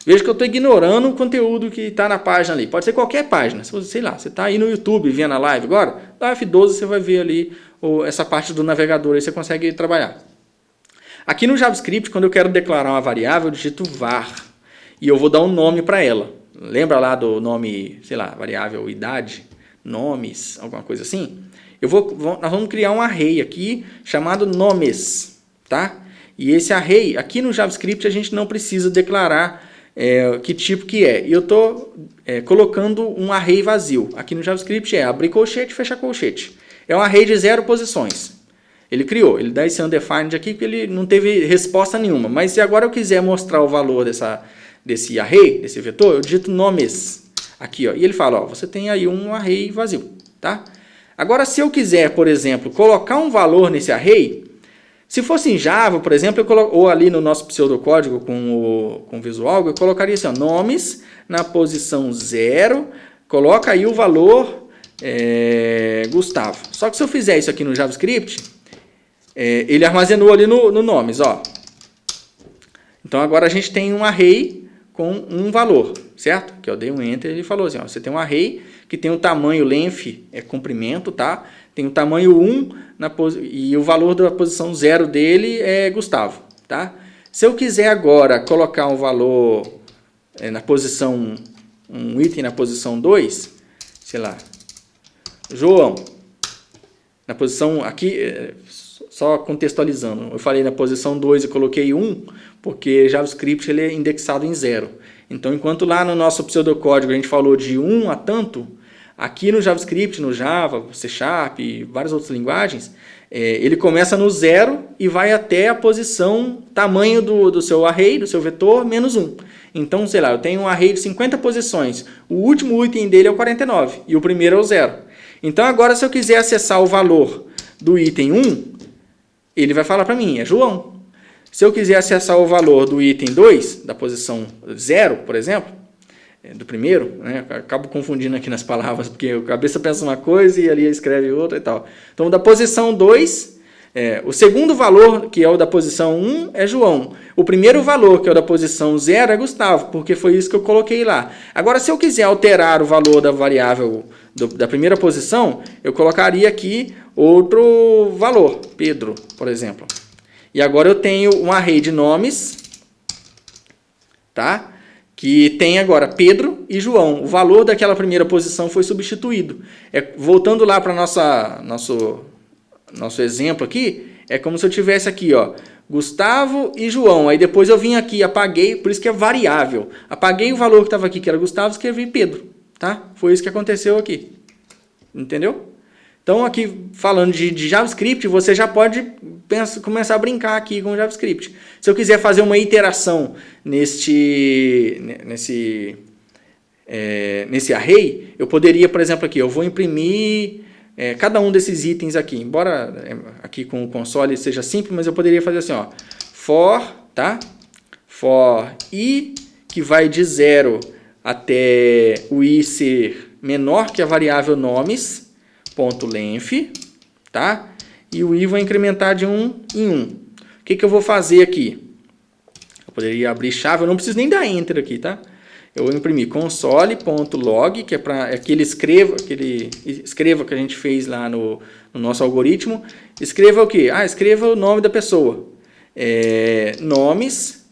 Veja que eu estou ignorando o conteúdo que está na página ali. Pode ser qualquer página. Se você, sei lá, você está aí no YouTube vendo a live agora, na F12 você vai ver ali essa parte do navegador, aí você consegue trabalhar. Aqui no JavaScript, quando eu quero declarar uma variável, eu digito var e eu vou dar um nome para ela. Lembra lá do nome, sei lá, variável idade, nomes, alguma coisa assim? Nós vamos criar um array aqui chamado nomes, tá? E esse array, aqui no JavaScript, a gente não precisa declarar que tipo que é. E eu estou colocando um array vazio. Aqui no JavaScript abrir colchete, fechar colchete. É um array de 0 posições. Ele criou, ele dá esse undefined aqui porque ele não teve resposta nenhuma. Mas se agora eu quiser mostrar o valor desse array, desse vetor, eu digito nomes aqui, e ele fala, você tem aí um array vazio, tá? Agora, se eu quiser, por exemplo, colocar um valor nesse array, se fosse em Java, por exemplo, ou ali no nosso pseudocódigo com o Visual, eu colocaria assim, nomes na posição 0, coloca aí o valor Gustavo. Só que se eu fizer isso aqui no JavaScript, ele armazenou ali no nomes, Então, agora a gente tem um array com um valor, certo? Que eu dei um enter e ele falou assim, você tem um array que tem o tamanho length, comprimento, tá? Tem o tamanho 1 e o valor da posição 0 dele é Gustavo, tá? Se eu quiser agora colocar um valor na posição, um item na posição 2, sei lá, João, na posição aqui, só contextualizando, eu falei na posição 2 e coloquei 1, porque JavaScript ele é indexado em 0. Então, enquanto lá no nosso pseudocódigo a gente falou de 1 a tanto, aqui no JavaScript, no Java, C# e várias outras linguagens, ele começa no 0 e vai até a posição, tamanho do seu array, do seu vetor, menos 1. Então, sei lá, eu tenho um array de 50 posições, o último item dele é o 49 e o primeiro é o 0. Então, agora se eu quiser acessar o valor do item 1, ele vai falar para mim, é João. Se eu quiser acessar o valor do item 2, da posição 0, por exemplo, do primeiro, acabo confundindo aqui nas palavras, porque a cabeça pensa uma coisa e ali escreve outra e tal. Então, da posição 2, o segundo valor, que é o da posição 1, é João. O primeiro valor, que é o da posição 0, é Gustavo, porque foi isso que eu coloquei lá. Agora, se eu quiser alterar o valor da variável da primeira posição, eu colocaria aqui outro valor, Pedro, por exemplo. E agora eu tenho um array de nomes, tá? Que tem agora Pedro e João. O valor daquela primeira posição foi substituído. Voltando lá para nosso exemplo aqui, é como se eu tivesse aqui, Gustavo e João. Aí depois eu vim aqui, apaguei, por isso que é variável. Apaguei o valor que estava aqui, que era Gustavo, e escrevi Pedro. tá? Foi isso que aconteceu aqui. Entendeu? Então, aqui falando de JavaScript, você já pode começar a brincar aqui com o JavaScript. Se eu quiser fazer uma iteração nesse array, eu poderia, por exemplo, aqui, eu vou imprimir cada um desses itens aqui. Embora aqui com o console seja simples, mas eu poderia fazer assim, ó, for, tá? For i, que vai de 0 até o i ser menor que a variável nomes, ponto length, tá? E o i vai incrementar de 1 em 1. O que eu vou fazer aqui? Eu poderia abrir chave, eu não preciso nem dar enter aqui, tá? Eu vou imprimir console.log, que é para aquele escreva que a gente fez lá no nosso algoritmo. Escreva o quê? Escreva o nome da pessoa. Nomes,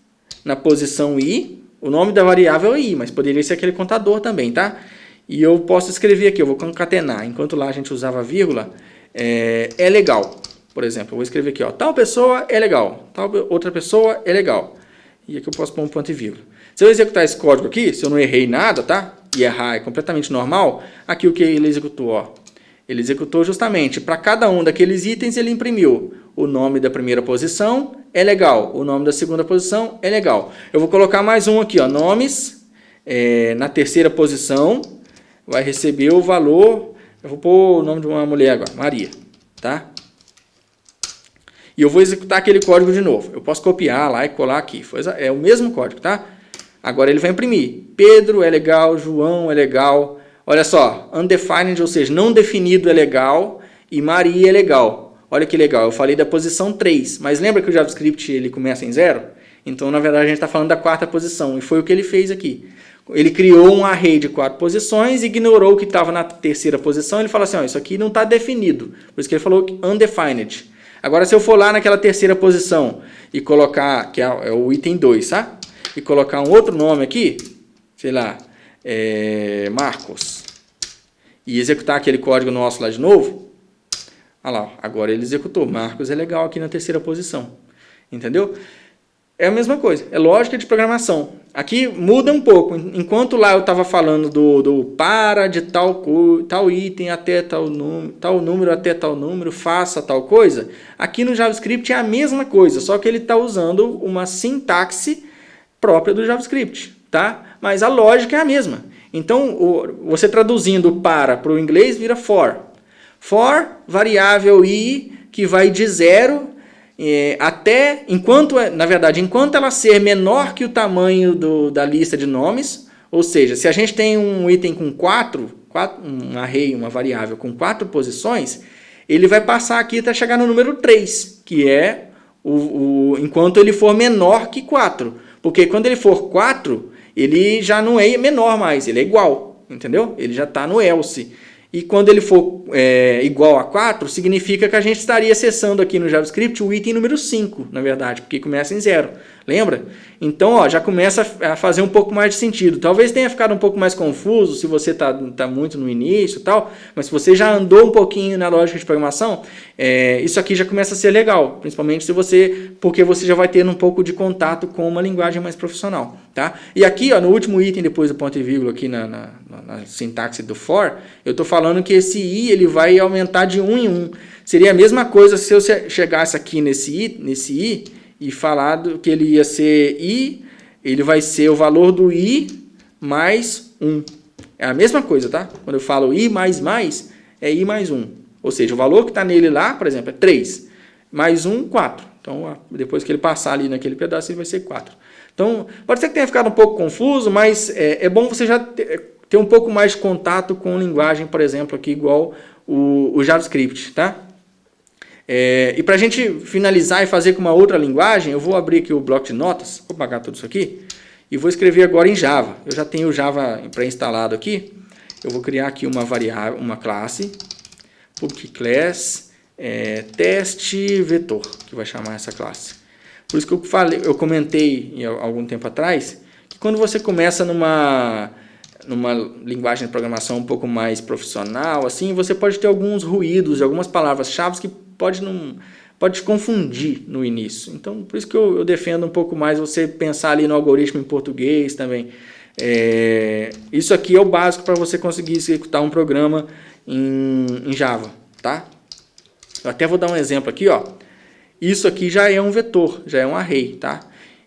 na posição i, o nome da variável é i, mas poderia ser aquele contador também, tá? E eu posso escrever aqui, eu vou concatenar, enquanto lá a gente usava vírgula, é legal. Por exemplo, eu vou escrever aqui, ó, tal pessoa é legal, tal outra pessoa é legal. E aqui eu posso pôr um ponto e vírgula. Se eu executar esse código aqui, se eu não errei nada, tá? E errar é completamente normal, aqui o que ele executou, ó. Ele executou justamente, para cada um daqueles itens, ele imprimiu o nome da primeira posição, é legal. O nome da segunda posição, é legal. Eu vou colocar mais um aqui, ó, nomes, na terceira posição, vai receber o valor, eu vou pôr o nome de uma mulher agora, Maria, tá? E eu vou executar aquele código de novo. Eu posso copiar lá e colar aqui. É o mesmo código, tá? Agora ele vai imprimir. Pedro é legal, João é legal. Olha só, undefined, ou seja, não definido é legal, e Maria é legal. Olha que legal, eu falei da posição 3, mas lembra que o JavaScript ele começa em 0? Então, na verdade, a gente está falando da quarta posição, e foi o que ele fez aqui. Ele criou um array de 4 posições, ignorou o que estava na terceira posição, ele falou assim, ó, isso aqui não está definido, por isso que ele falou undefined. Agora, se eu for lá naquela terceira posição e colocar, que é o item 2, tá? E colocar um outro nome aqui, sei lá, Marcos, e executar aquele código nosso lá de novo, olha lá, agora ele executou, Marcos é legal aqui na terceira posição, entendeu? É a mesma coisa, é lógica de programação. Aqui muda um pouco, enquanto lá eu estava falando do para de tal item até tal número até tal número, faça tal coisa, aqui no JavaScript é a mesma coisa, só que ele está usando uma sintaxe própria do JavaScript, tá? Mas a lógica é a mesma. Então, você traduzindo para o inglês vira for. For, variável i, que vai de 0 até, enquanto ela ser menor que o tamanho da lista de nomes, ou seja, se a gente tem um item com um array, uma variável com 4 posições, ele vai passar aqui até chegar no número 3, que é enquanto ele for menor que 4. Porque quando ele for 4, ele já não é menor mais, ele é igual, entendeu? Ele já está no else. E quando ele for igual a 4, significa que a gente estaria acessando aqui no JavaScript o item número 5, na verdade, porque começa em 0. Lembra? Então, ó, já começa a fazer um pouco mais de sentido. Talvez tenha ficado um pouco mais confuso se você está muito no início e tal, mas se você já andou um pouquinho na lógica de programação, isso aqui já começa a ser legal, principalmente porque você já vai ter um pouco de contato com uma linguagem mais profissional. Tá? E aqui, ó, no último item, depois do ponto e vírgula, aqui na sintaxe do for, eu estou falando que esse i ele vai aumentar de 1 em 1. Seria a mesma coisa se eu chegasse aqui nesse i e falar que ele ia ser i, ele vai ser o valor do i mais 1. É a mesma coisa, tá? Quando eu falo i mais, é i mais 1. Ou seja, o valor que está nele lá, por exemplo, é 3. Mais 1, 4. Então, depois que ele passar ali naquele pedaço, ele vai ser 4. Então, pode ser que tenha ficado um pouco confuso, mas é bom você já ter um pouco mais de contato com linguagem, por exemplo, aqui igual o JavaScript, tá? E para a gente finalizar e fazer com uma outra linguagem, eu vou abrir aqui o bloco de notas, vou apagar tudo isso aqui, e vou escrever agora em Java. Eu já tenho o Java pré-instalado aqui, eu vou criar aqui uma variável, uma classe, public class, teste vetor, que vai chamar essa classe. Por isso que eu comentei há algum tempo atrás, que quando você começa numa linguagem de programação um pouco mais profissional, assim, você pode ter alguns ruídos, algumas palavras-chave que pode te confundir no início. Então, por isso que eu defendo um pouco mais você pensar ali no algoritmo em português também. Isso aqui é o básico para você conseguir executar um programa em Java, tá? Eu até vou dar um exemplo aqui, ó. Isso aqui já é um vetor, já é um array, tá?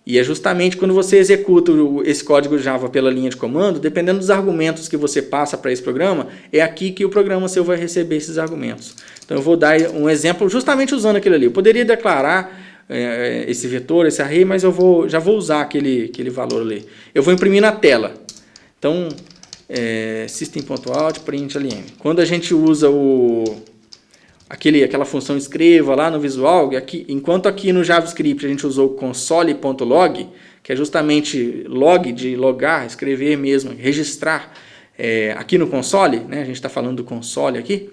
E é justamente quando você executa esse código Java pela linha de comando, dependendo dos argumentos que você passa para esse programa, é aqui que o programa seu vai receber esses argumentos. Então eu vou dar um exemplo justamente usando aquilo ali. Eu poderia declarar esse vetor, esse array, mas já vou usar aquele valor ali. Eu vou imprimir na tela. Então, system.out, println. Quando a gente usa aquela função escreva lá no visual, enquanto aqui no JavaScript a gente usou o console.log, que é justamente log, de logar, escrever mesmo, registrar aqui no console, né? A gente está falando do console aqui,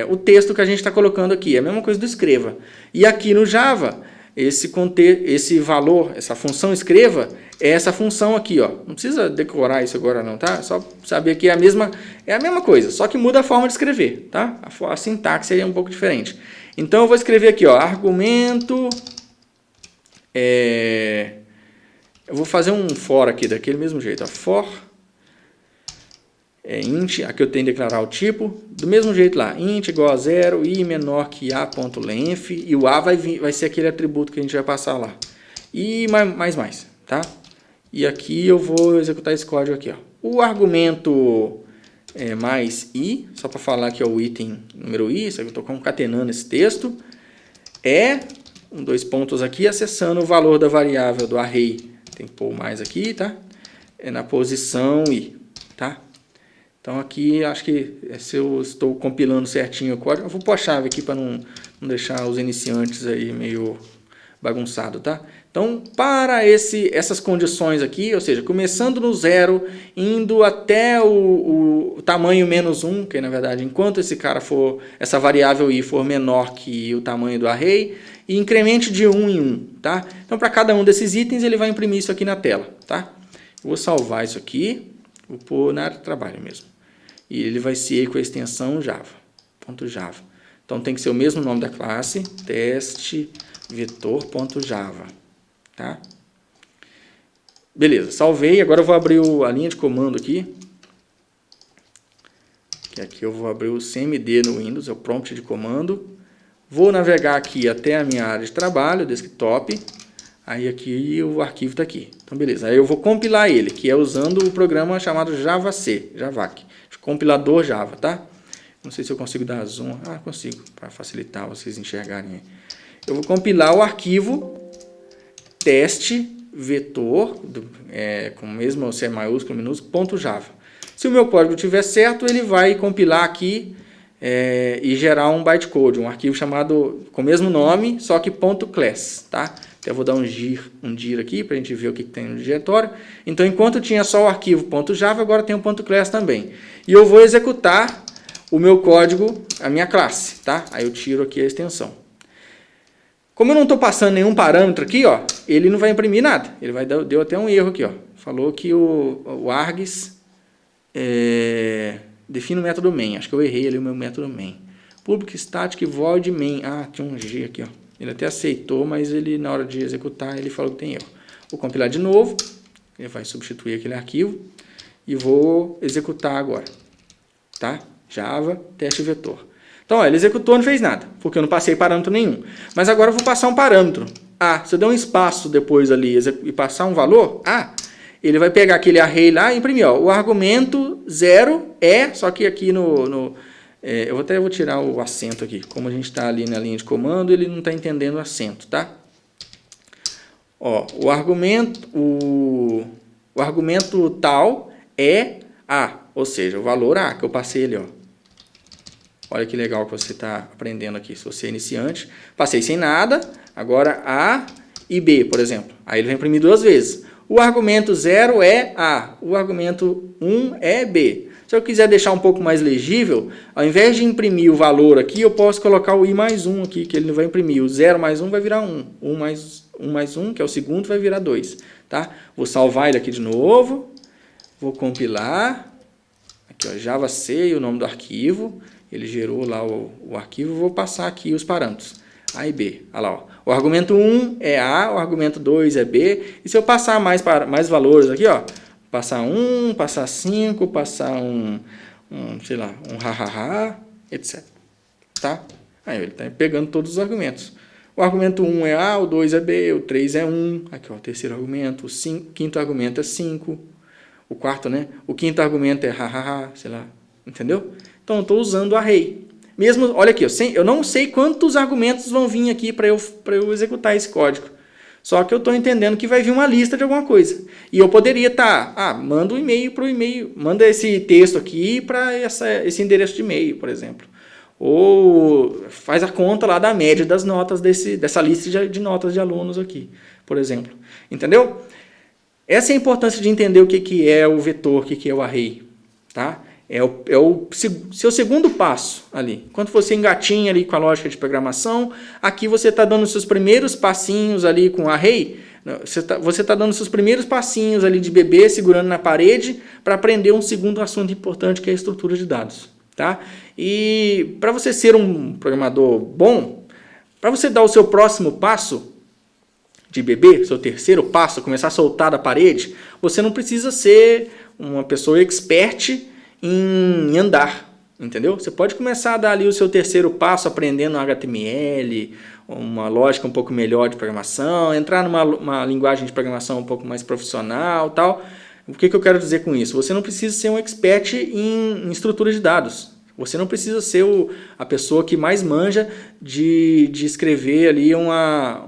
o texto que a gente está colocando aqui, é a mesma coisa do escreva. E aqui no Java, esse valor, essa função escreva, é essa função aqui, ó. Não precisa decorar isso agora não, tá? Só saber que é a mesma coisa, só que muda a forma de escrever, tá? A sintaxe é um pouco diferente. Então eu vou escrever aqui, ó, argumento, eu vou fazer um for aqui daquele mesmo jeito, ó, for int, aqui eu tenho que declarar o tipo, do mesmo jeito lá, int igual a 0, i menor que a.length, e o a vai ser aquele atributo que a gente vai passar lá. E mais, tá? E aqui eu vou executar esse código aqui, ó. O argumento mais i, só para falar que é o item número i, eu estou concatenando esse texto, dois pontos aqui, acessando o valor da variável do array, tem que pôr mais aqui, tá? Na posição i, tá? Então aqui, acho que se eu estou compilando certinho o código, eu vou pôr a chave aqui para não deixar os iniciantes aí meio bagunçado, tá? Então, para essas condições aqui, ou seja, começando no 0, indo até o tamanho menos 1, que na verdade, enquanto essa variável i for menor que o tamanho do array, e incremente de 1 em 1, tá? Então, para cada um desses itens, ele vai imprimir isso aqui na tela, tá? Eu vou salvar isso aqui, vou pôr na área de trabalho mesmo. E ele vai ser com a extensão Java. Então, tem que ser o mesmo nome da classe, testVetor.java, tá? Beleza, salvei. Agora eu vou abrir a linha de comando aqui. Que aqui eu vou abrir o CMD no Windows, é o prompt de comando. Vou navegar aqui até a minha área de trabalho, desktop. Aí aqui o arquivo está aqui. Então, beleza. Aí eu vou compilar ele, que é usando o programa chamado Javac. Compilador Java, tá? Não sei se eu consigo dar zoom. Consigo, para facilitar vocês enxergarem aí. Eu vou compilar o arquivo testVetor, com o mesmo C maiúsculo, minúsculo, .java. Se o meu código estiver certo, ele vai compilar aqui e gerar um bytecode, um arquivo chamado com o mesmo nome, só que .class, tá? Até vou dar um dir aqui para a gente ver o que tem no diretório. Então, enquanto tinha só o arquivo .java, agora tem o .class também. E eu vou executar o meu código, a minha classe, tá? Aí eu tiro aqui a extensão. Como eu não estou passando nenhum parâmetro aqui, ó, ele não vai imprimir nada. Ele deu até um erro aqui, ó. Falou que o args define o método main. Acho que eu errei ali o meu método main. Public static void main. Tinha um G aqui, ó. Ele até aceitou, mas ele na hora de executar ele falou que tem erro. Vou compilar de novo. Ele vai substituir aquele arquivo e vou executar agora, tá? Java testVetor. Então, ó, ele executou e não fez nada, porque eu não passei parâmetro nenhum. Mas agora eu vou passar um parâmetro. Se eu der um espaço depois ali e passar um valor, ele vai pegar aquele array lá e imprimir. Ó, o argumento 0 só que aqui eu até vou tirar o acento aqui. Como a gente está ali na linha de comando, ele não está entendendo o acento, tá? Ó, o argumento tal é A, ou seja, o valor A que eu passei ali, ó. Olha que legal que você está aprendendo aqui. Se você é iniciante, passei sem nada, agora A e B, por exemplo. Aí ele vai imprimir duas vezes. O argumento 0 é A, o argumento 1 é B. Se eu quiser deixar um pouco mais legível, ao invés de imprimir o valor aqui, eu posso colocar o i mais 1 aqui, que ele não vai imprimir. O 0 mais 1 vai virar 1. 1 mais 1, que é o segundo, vai virar 2. Tá? Vou salvar ele aqui de novo. Vou compilar. Aqui, ó, javac, o nome do arquivo. Ele gerou lá o arquivo. Vou passar aqui os parâmetros. A e B. Olha lá, ó. O argumento 1 é A, o argumento 2 é B. E se eu passar mais valores aqui, ó, Passar 1, passar 5, passar sei lá, um hahaha, etc. Tá? Aí ele está pegando todos os argumentos. O argumento 1 é A, o 2 é B, o 3 é 1. Aqui, ó, o terceiro argumento. O quinto argumento é 5. O quarto, né? O quinto argumento é hahaha, sei lá. Entendeu? Então, eu estou usando o array. Mesmo, olha aqui, eu não sei quantos argumentos vão vir aqui para eu executar esse código. Só que eu estou entendendo que vai vir uma lista de alguma coisa. E eu poderia estar, manda um e-mail para o e-mail, manda esse texto aqui para esse endereço de e-mail, por exemplo. Ou faz a conta lá da média das notas dessa lista de notas de alunos aqui, por exemplo. Entendeu? Essa é a importância de entender o que é o vetor, o que é o array. Tá? É o seu segundo passo ali. Quando você engatinha ali com a lógica de programação, aqui você está dando os seus primeiros passinhos ali com o array. Você está dando os seus primeiros passinhos ali de bebê, segurando na parede, para aprender um segundo assunto importante, que é a estrutura de dados. Tá? E para você ser um programador bom, para você dar o seu próximo passo de bebê, seu terceiro passo, começar a soltar da parede, você não precisa ser uma pessoa expert em andar, entendeu? Você pode começar a dar ali o seu terceiro passo aprendendo HTML, uma lógica um pouco melhor de programação, entrar numa linguagem de programação um pouco mais profissional, tal. O que eu quero dizer com isso? Você não precisa ser um expert em estrutura de dados. Você não precisa ser a pessoa que mais manja de escrever ali uma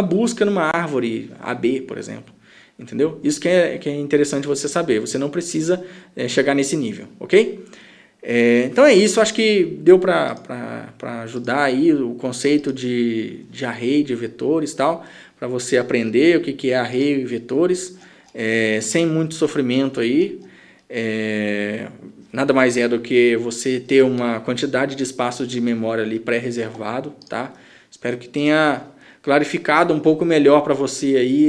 busca numa árvore AB, por exemplo. Entendeu? Isso que é interessante você saber. Você não precisa chegar nesse nível, ok? Então é isso. Acho que deu para ajudar aí o conceito de array, de vetores e tal, para você aprender o que é array e vetores, sem muito sofrimento aí. Nada mais é do que você ter uma quantidade de espaço de memória ali pré-reservado, tá? Espero que tenha clarificado um pouco melhor para você aí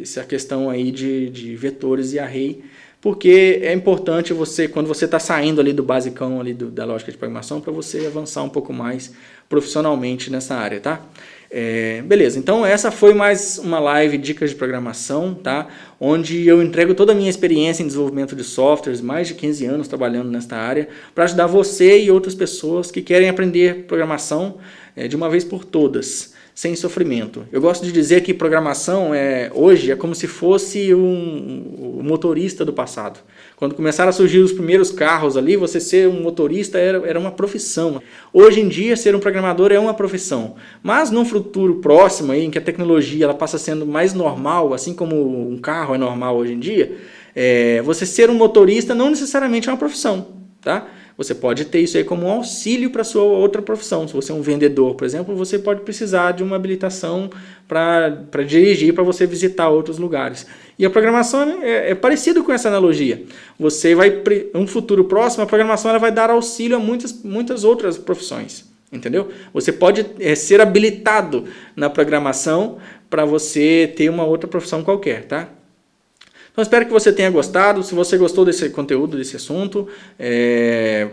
essa questão aí de vetores e array, porque é importante você, quando você está saindo ali do basicão ali da lógica de programação, para você avançar um pouco mais profissionalmente nessa área, tá? Beleza, então essa foi mais uma live Dicas de Programação, tá? Onde eu entrego toda a minha experiência em desenvolvimento de softwares, mais de 15 anos trabalhando nesta área, para ajudar você e outras pessoas que querem aprender programação de uma vez por todas, sem sofrimento. Eu gosto de dizer que programação hoje é como se fosse um motorista do passado. Quando começaram a surgir os primeiros carros ali, você ser um motorista era uma profissão. Hoje em dia, ser um programador é uma profissão. Mas num futuro próximo, aí, em que a tecnologia ela passa sendo mais normal, assim como um carro é normal hoje em dia, você ser um motorista não necessariamente é uma profissão. Tá? Você pode ter isso aí como um auxílio para a sua outra profissão. Se você é um vendedor, por exemplo, você pode precisar de uma habilitação para dirigir, para você visitar outros lugares. E a programação é parecido com essa analogia. Você vai, em um futuro próximo, a programação ela vai dar auxílio a muitas outras profissões. Entendeu? Você pode ser habilitado na programação para você ter uma outra profissão qualquer, tá? Então, espero que você tenha gostado. Se você gostou desse conteúdo, desse assunto,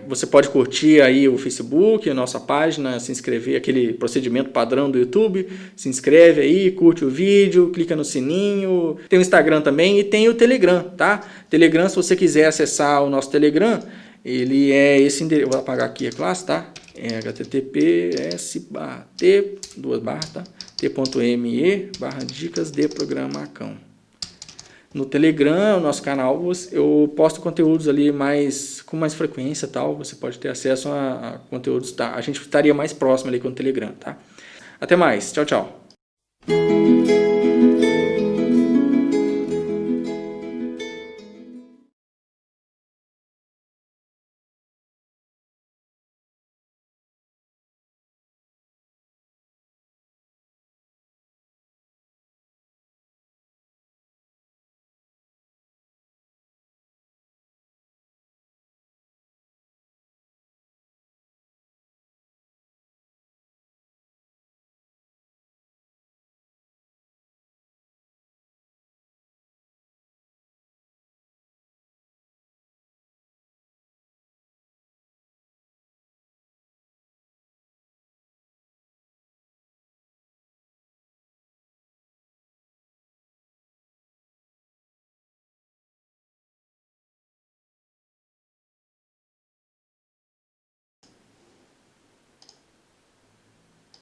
você pode curtir aí o Facebook, a nossa página, se inscrever, aquele procedimento padrão do YouTube. Se inscreve aí, curte o vídeo, clica no sininho. Tem o Instagram também e tem o Telegram, tá? Telegram, se você quiser acessar o nosso Telegram, ele é esse endereço. Vou apagar aqui a classe, tá? https://t.me/dicas de programação. No Telegram, o nosso canal, eu posto conteúdos ali com mais frequência, tal. Você pode ter acesso a conteúdos, tá? A gente estaria mais próximo ali com o Telegram, tá? Até mais. Tchau, tchau.